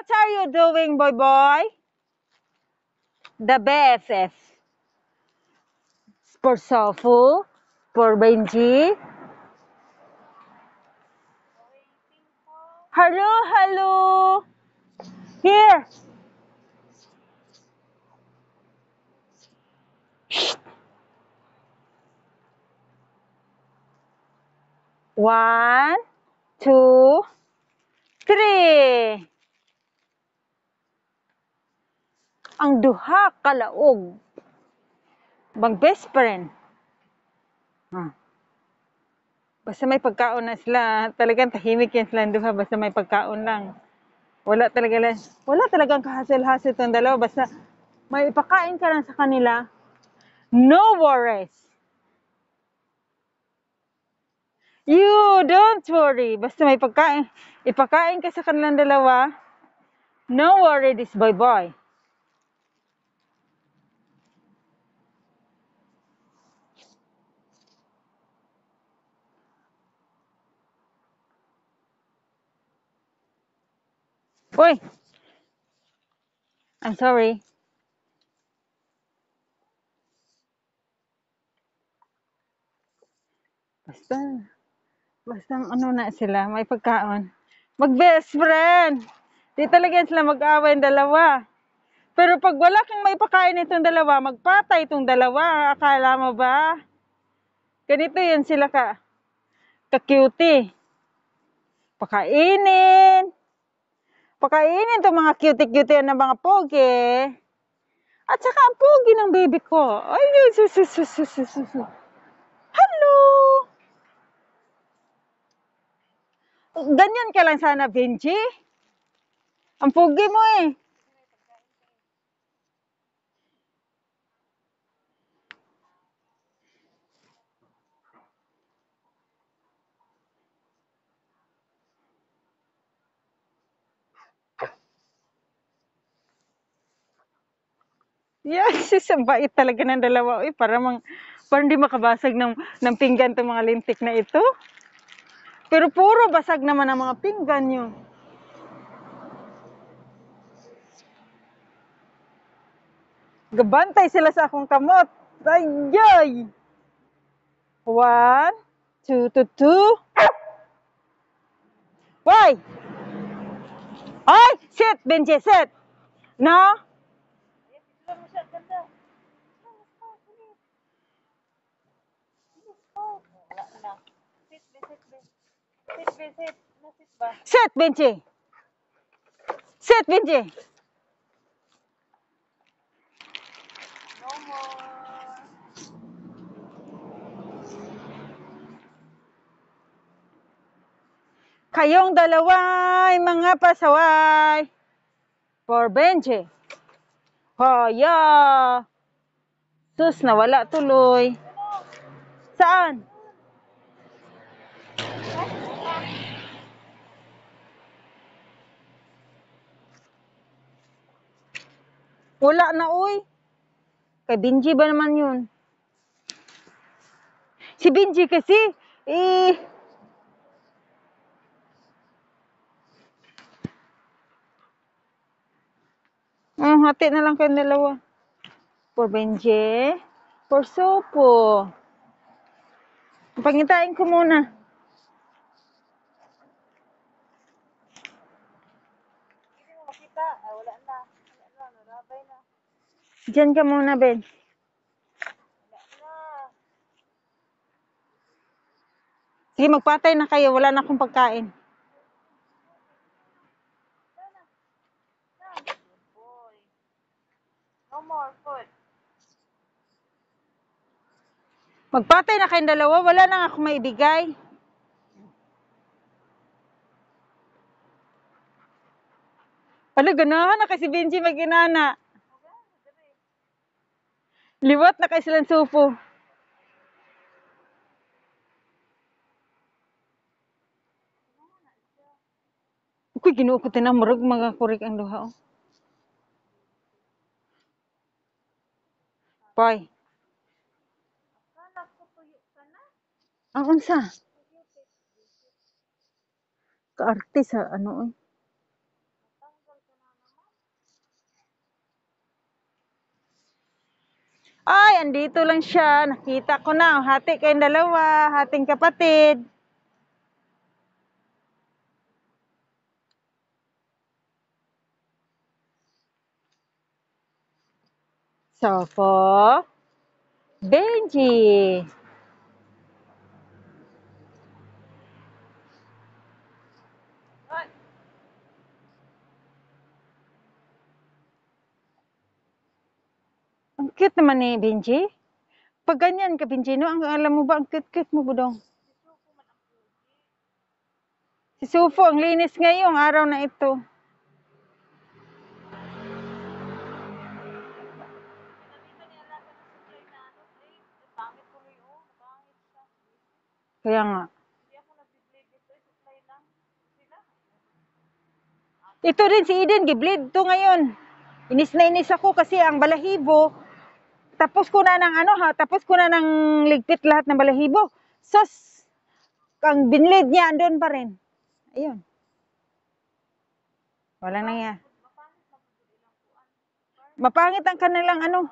What are you doing, boy boy? The BFF. For Sofu, for Benji. Hello, hello. Here. Shh. 1, 2, 3. Ang duha kalaog. Bang best friend. Basta may pagkaon na sila. Talagang tahimik yan sila duha. Basta may pagkaon lang. Wala talagang kahasil-hasil itong dalawa. Basta may ipakain ka lang sa kanila. No worries. You don't worry. Basta may pagkain. Ipakain ka sa kanilang dalawa. No worry this boy. Uy! I'm sorry. Basta ano na sila, may pagkaon. Mag-best friend! Di talaga sila mag-away ang dalawa. Pero pag wala kang may pakain itong dalawa, magpatay itong dalawa. Akala mo ba? Ganito yun sila ka-cutie. Pakainin itong mga cutie-cutie na mga pogi. At saka ang pogi ng baby ko. Ay, hello! Ganyan ka lang sana, Benji. Ang pogi mo eh. Yes, ang bait talaga ng dalawa. Uy, parang di makabasag ng pinggan itong mga lintik na ito. Pero puro basag naman ang mga pinggan nyo. Gabantay sila sa akong kamot. Ayay! 1, 2, 2. Why? Ay! Sit, Benji, sit! No? Sit, Benji! Sit, Benji! No more. Kayong dalawa ay mga pasaway. For Benji. Hoya! Sus, nawala tuloy. Saan? Wala na, uy. Kay Benji ba naman yun? Si Benji kasi, hati na lang kayong dalawa. For Benji, for Sopo. Pangitain ko muna. Hindi mo makita. Wala na. Narabay na. Diyan ka muna, Ben. Wala na. Sige, magpatay na kayo. Wala na akong pagkain. No more food. Magpatay na kayong dalawa. Wala na akong maibigay. Ano, ganahan na kasi Benji mag-inana. Liwat na kayo silang supo. Uy, ginuo ko tinamurag mga kurik ang duha. Oh. Boy. Ang unsa? Kaarte sa ano eh. Ay, andito lang siya. Nakita ko na. Hati kayong dalawa. Hating kapatid. Sofo. Benji. Ang cute naman ni Benji. Pag ganyan ka, Benji, no? Ang alam mo ba, ang cute-cute mo, budong. Si Sufo, ang linis ngayong araw na ito. Kaya nga. Ito din si Eden, giblid to ngayon. Inis na inis ako kasi ang balahibo, tapos ko na ng ano ha, tapos ko na ng ligpit lahat ng balahibo. Sos, ang binlid niya andun pa rin. Ayun. Walang nangyari. Mapangit ang kanilang ano,